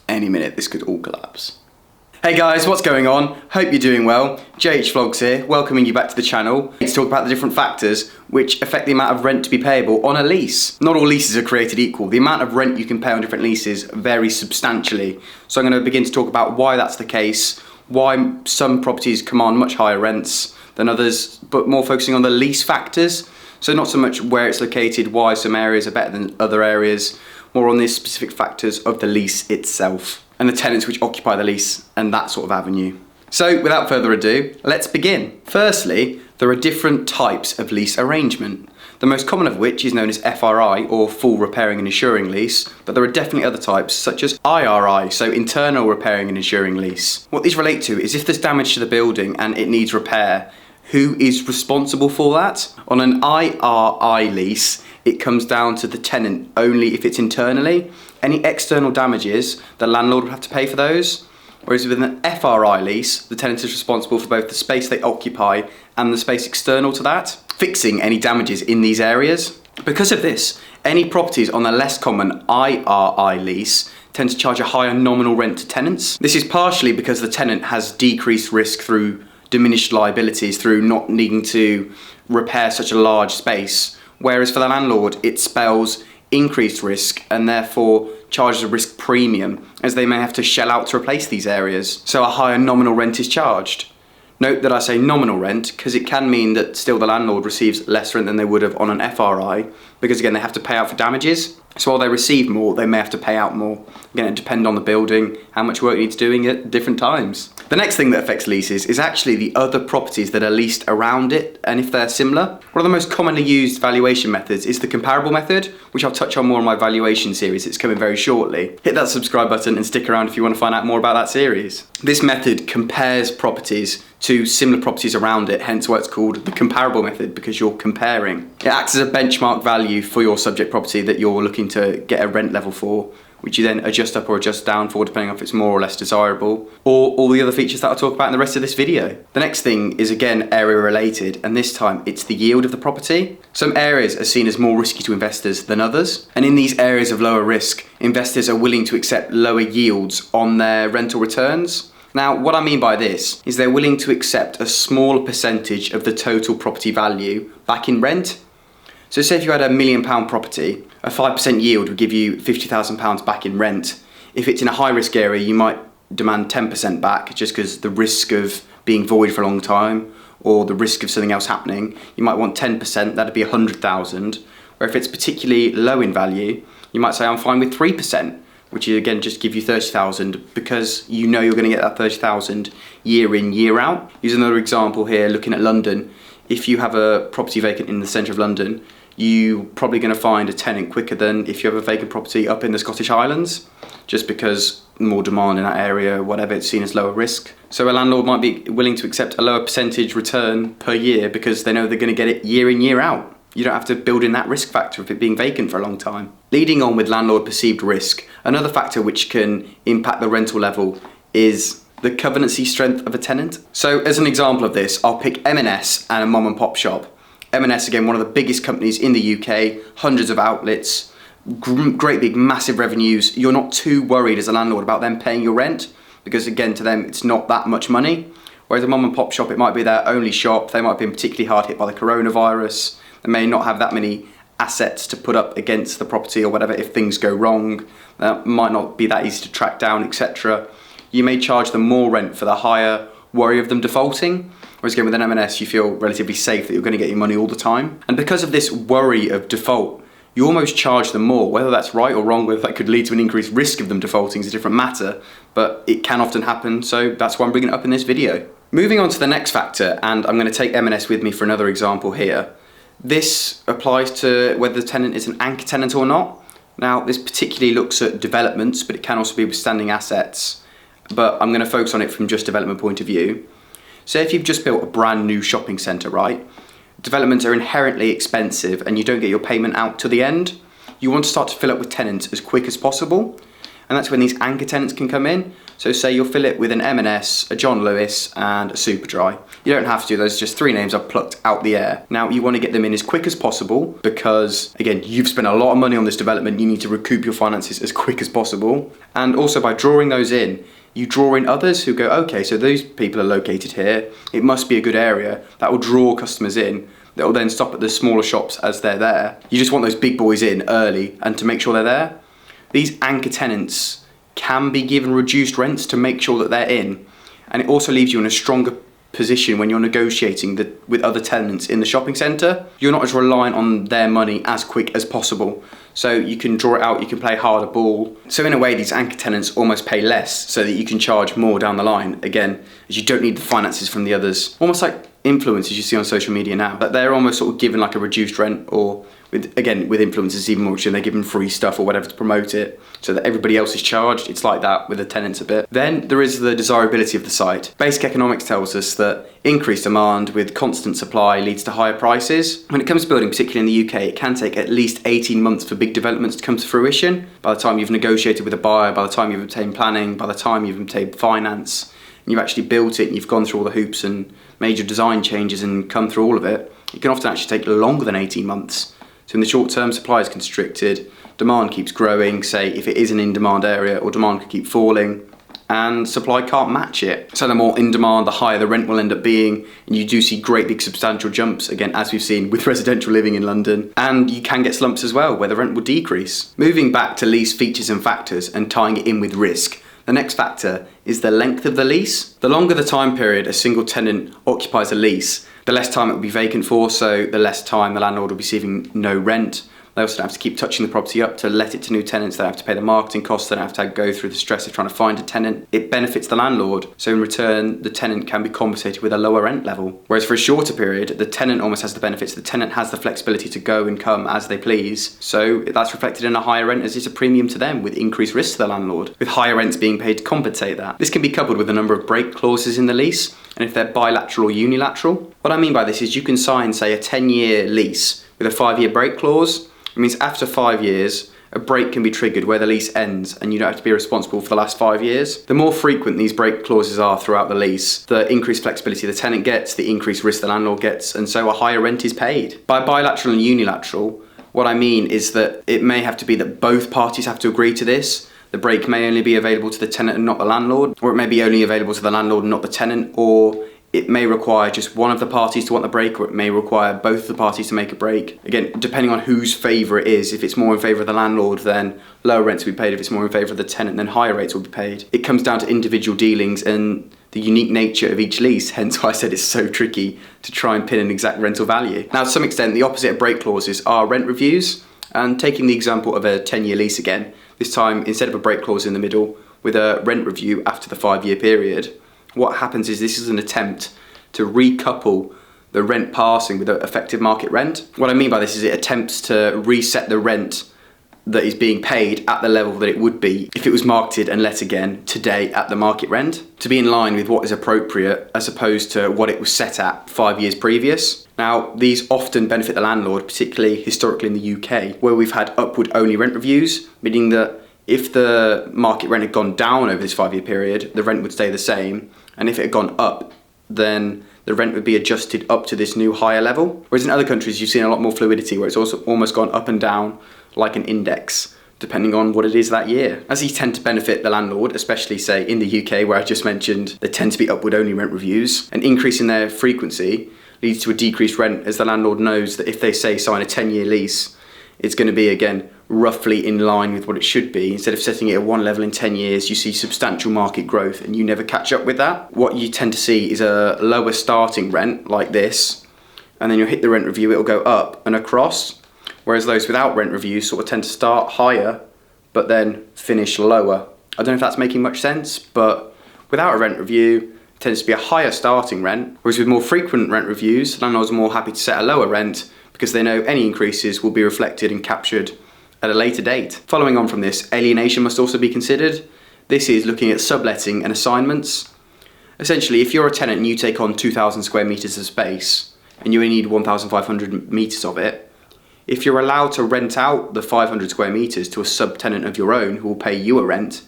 Any minute this could all collapse. Hey guys, what's going on? Hope you're doing well. JH Vlogs here, welcoming you back to the channel to talk about the different factors which affect the amount of rent to be payable on a lease. Not all leases are created equal. The amount of rent you can pay on different leases varies substantially. So I'm going to begin to talk about why that's the case, why some properties command much higher rents than others, but more focusing on the lease factors. So not so much where it's located, why some areas are better than other areas, more on the specific factors of the lease itself and the tenants which occupy the lease and that sort of avenue. So without further ado, let's begin. Firstly, there are different types of lease arrangement. The most common of which is known as FRI, or full repairing and insuring lease, but there are definitely other types such as IRI, so internal repairing and insuring lease. What these relate to is if there's damage to the building and it needs repair, who is responsible for that? On an IRI lease, it comes down to the tenant only if it's internally. Any external damages, the landlord would have to pay for those. Whereas with an FRI lease, the tenant is responsible for both the space they occupy and the space external to that, fixing any damages in these areas. Because of this, any properties on the less common IRI lease tend to charge a higher nominal rent to tenants. This is partially because the tenant has decreased risk through diminished liabilities through not needing to repair such a large space. Whereas for the landlord, it spells increased risk and therefore charges a risk premium as they may have to shell out to replace these areas. So a higher nominal rent is charged. Note that I say nominal rent because it can mean that still the landlord receives less rent than they would have on an FRI because again they have to pay out for damages. So while they receive more, they may have to pay out more. Again, it depends on the building, how much work needs doing at different times. The next thing that affects leases is actually the other properties that are leased around it and if they're similar. One of the most commonly used valuation methods is the comparable method, which I'll touch on more in my valuation series. It's coming very shortly. Hit that subscribe button and stick around if you want to find out more about that series. This method compares properties to similar properties around it, hence why it's called the comparable method, because you're comparing. It acts as a benchmark value for your subject property that you're looking to get a rent level for, which you then adjust up or adjust down for depending on if it's more or less desirable, or all the other features that I'll talk about in the rest of this video. The next thing is again area related, and this time it's the yield of the property. Some areas are seen as more risky to investors than others, and in these areas of lower risk, investors are willing to accept lower yields on their rental returns. Now, what I mean by this is they're willing to accept a smaller percentage of the total property value back in rent. So say if you had £1 million property, a 5% yield would give you £50,000 back in rent. If it's in a high risk area, you might demand 10% back just because the risk of being void for a long time or the risk of something else happening, you might want 10%, that'd be 100,000. Or if it's particularly low in value, you might say I'm fine with 3%, which is again just give you 30,000 because you know you're going to get that 30,000 year in, year out. Use another example here, looking at London. If you have a property vacant in the centre of London, you're probably going to find a tenant quicker than if you have a vacant property up in the Scottish Highlands, just because more demand in that area, whatever, it's seen as lower risk. So a landlord might be willing to accept a lower percentage return per year because they know they're going to get it year in, year out. You don't have to build in that risk factor of it being vacant for a long time. Leading on with landlord perceived risk, another factor which can impact the rental level is the covenancy strength of a tenant. So as an example of this, I'll pick M&S and a mom and pop shop. M&S, again, one of the biggest companies in the UK, hundreds of outlets, great big massive revenues. You're not too worried as a landlord about them paying your rent because again, to them, it's not that much money. Whereas a mom and pop shop, it might be their only shop. They might have been particularly hard hit by the coronavirus. They may not have that many assets to put up against the property or whatever if things go wrong. That might not be that easy to track down, etc. You may charge them more rent for the higher worry of them defaulting. Whereas again with an M&S, you feel relatively safe that you're going to get your money all the time. And because of this worry of default, you almost charge them more. Whether that's right or wrong, whether that could lead to an increased risk of them defaulting is a different matter, but it can often happen, so that's why I'm bringing it up in this video. Moving on to the next factor, and I'm going to take M&S with me for another example here. This applies to whether the tenant is an anchor tenant or not. Now, this particularly looks at developments, but it can also be with standing assets. But I'm going to focus on it from just development point of view. Say if you've just built a brand new shopping centre, right? Developments are inherently expensive and you don't get your payment out to the end. You want to start to fill up with tenants as quick as possible. And that's when these anchor tenants can come in. So say you'll fill it with an M&S, a John Lewis and a Superdry. You don't have to, those are just 3 names I've plucked out the air. Now you want to get them in as quick as possible because, again, you've spent a lot of money on this development, you need to recoup your finances as quick as possible. And also by drawing those in, you draw in others who go, okay, so those people are located here, it must be a good area. That will draw customers in. That will then stop at the smaller shops as they're there. You just want those big boys in early and to make sure they're there. These anchor tenants can be given reduced rents to make sure that they're in. And it also leaves you in a stronger position when you're negotiating with other tenants in the shopping centre. You're not as reliant on their money as quick as possible. So you can draw it out, you can play harder ball. So in a way, these anchor tenants almost pay less so that you can charge more down the line. Again, as you don't need the finances from the others. Almost like influencers you see on social media now. But they're almost sort of given like a reduced rent, or with influencers even more, they're given free stuff or whatever to promote it so that everybody else is charged. It's like that with the tenants a bit. Then there is the desirability of the site. Basic economics tells us that increased demand with constant supply leads to higher prices. When it comes to building, particularly in the UK, it can take at least 18 months for big developments to come to fruition. By the time you've negotiated with a buyer, by the time you've obtained planning, by the time you've obtained finance, and you've actually built it and you've gone through all the hoops and major design changes and come through all of it, it can often actually take longer than 18 months. So in the short term, supply is constricted, demand keeps growing, say if it is an in-demand area, or demand could keep falling, and supply can't match it. So the more in demand, the higher the rent will end up being, and you do see great big substantial jumps, again, as we've seen with residential living in London, and you can get slumps as well, where the rent will decrease. Moving back to lease features and factors and tying it in with risk, the next factor is the length of the lease. The longer the time period a single tenant occupies a lease, the less time it will be vacant for, so the less time the landlord will be receiving no rent. They also don't have to keep touching the property up to let it to new tenants. They don't have to pay the marketing costs. They don't have to go through the stress of trying to find a tenant. It benefits the landlord. So in return, the tenant can be compensated with a lower rent level. Whereas for a shorter period, the tenant almost has the benefits. The tenant has the flexibility to go and come as they please. So that's reflected in a higher rent as it's a premium to them with increased risk to the landlord, with higher rents being paid to compensate that. This can be coupled with a number of break clauses in the lease, and if they're bilateral or unilateral. What I mean by this is you can sign, say, a 10-year lease with a 5-year break clause. It means after 5 years, a break can be triggered where the lease ends and you don't have to be responsible for the last 5 years. The more frequent these break clauses are throughout the lease, the increased flexibility the tenant gets, the increased risk the landlord gets, and so a higher rent is paid. By bilateral and unilateral, what I mean is that it may have to be that both parties have to agree to this. The break may only be available to the tenant and not the landlord, or it may be only available to the landlord and not the tenant, or it may require just one of the parties to want the break, or it may require both the parties to make a break. Again, depending on whose favour it is. If it's more in favour of the landlord, then lower rents will be paid. If it's more in favour of the tenant, then higher rates will be paid. It comes down to individual dealings and the unique nature of each lease, hence why I said it's so tricky to try and pin an exact rental value. Now, to some extent, the opposite of break clauses are rent reviews. And taking the example of a 10-year lease again, this time, instead of a break clause in the middle, with a rent review after the 5-year period, what happens is this is an attempt to recouple the rent passing with the effective market rent. What I mean by this is it attempts to reset the rent that is being paid at the level that it would be if it was marketed and let again today at the market rent, to be in line with what is appropriate as opposed to what it was set at 5 years previous. Now, these often benefit the landlord, particularly historically in the UK, where we've had upward only rent reviews, meaning that if the market rent had gone down over this 5-year period, the rent would stay the same, and if it had gone up, then the rent would be adjusted up to this new higher level. Whereas in other countries, you've seen a lot more fluidity, where it's also almost gone up and down like an index, depending on what it is that year. As these tend to benefit the landlord, especially say in the UK, where I just mentioned there tend to be upward only rent reviews, an increase in their frequency leads to a decreased rent, as the landlord knows that if they say sign a 10-year lease, it's going to be, again, roughly in line with what it should be. Instead of setting it at one level in 10 years, you see substantial market growth and you never catch up with that. What you tend to see is a lower starting rent like this, and then you'll hit the rent review, it'll go up and across, whereas those without rent reviews sort of tend to start higher, but then finish lower. I don't know if that's making much sense, but without a rent review, it tends to be a higher starting rent, whereas with more frequent rent reviews, landlords are more happy to set a lower rent because they know any increases will be reflected and captured at a later date. Following on from this, alienation must also be considered. This is looking at subletting and assignments. Essentially, if you're a tenant and you take on 2,000 square metres of space and you only need 1,500 metres of it, If you're allowed to rent out the 500 square metres to a subtenant of your own who will pay you a rent,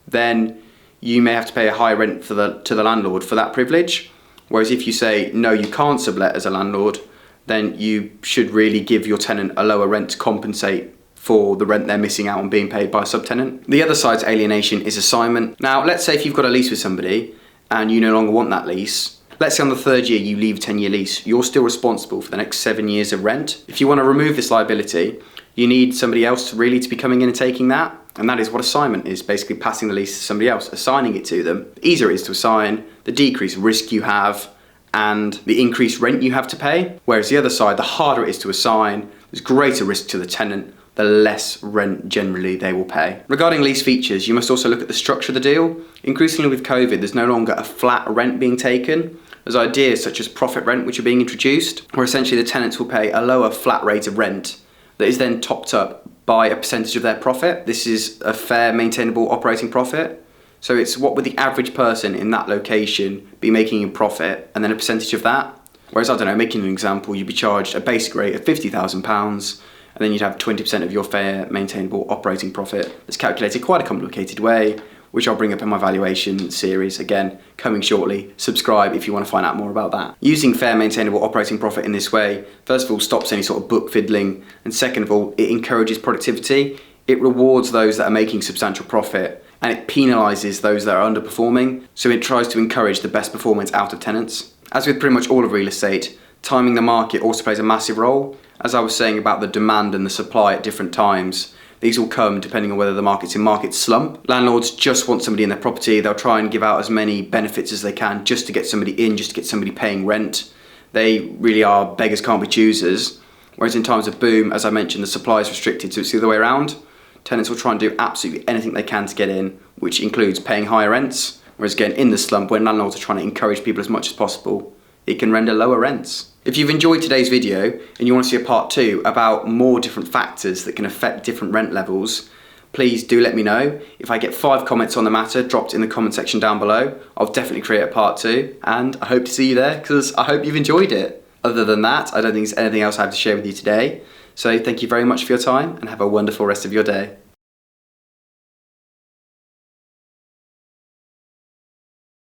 then you may have to pay a higher rent to the landlord for that privilege. Whereas if you say, no, you can't sublet as a landlord, then you should really give your tenant a lower rent to compensate for the rent they're missing out on being paid by a subtenant. The other side to alienation is assignment. Now, let's say if you've got a lease with somebody and you no longer want that lease, let's say on the third year you leave a 10-year lease, you're still responsible for the next 7 years of rent. If you want to remove this liability, you need somebody else really to be coming in and taking that. And that is what assignment is, basically passing the lease to somebody else, assigning it to them. The easier it is to assign, the decreased risk you have, and the increased rent you have to pay. Whereas the other side, the harder it is to assign, there's greater risk to the tenant, the less rent generally they will pay. Regarding lease features, you must also look at the structure of the deal. Increasingly with COVID, there's no longer a flat rent being taken. There's ideas such as profit rent which are being introduced, where essentially the tenants will pay a lower flat rate of rent that is then topped up by a percentage of their profit. This is a fair, maintainable operating profit. So it's what would the average person in that location be making in profit, and then a percentage of that. Whereas, I don't know, making an example, you'd be charged a basic rate of £50,000, and then you'd have 20% of your fair, maintainable operating profit. It's calculated quite a complicated way, which I'll bring up in my valuation series, again, coming shortly. Subscribe if you want to find out more about that. Using fair, maintainable operating profit in this way, first of all, stops any sort of book fiddling, and second of all, it encourages productivity. It rewards those that are making substantial profit, and it penalises those that are underperforming, so it tries to encourage the best performance out of tenants. As with pretty much all of real estate, timing the market also plays a massive role. As I was saying about the demand and the supply at different times, these will come depending on whether the market's in market slump. Landlords just want somebody in their property. They'll try and give out as many benefits as they can just to get somebody in, just to get somebody paying rent. They really are beggars can't be choosers. Whereas in times of boom, as I mentioned, the supply is restricted, so it's the other way around. Tenants will try and do absolutely anything they can to get in, which includes paying higher rents. Whereas again, in the slump, when landlords are trying to encourage people as much as possible, it can render lower rents. If you've enjoyed today's video and you want to see a part 2 about more different factors that can affect different rent levels, please do let me know. If I get 5 comments on the matter dropped in the comment section down below, I'll definitely create a part 2, and I hope to see you there because I hope you've enjoyed it. Other than that, I don't think there's anything else I have to share with you today. So thank you very much for your time and have a wonderful rest of your day.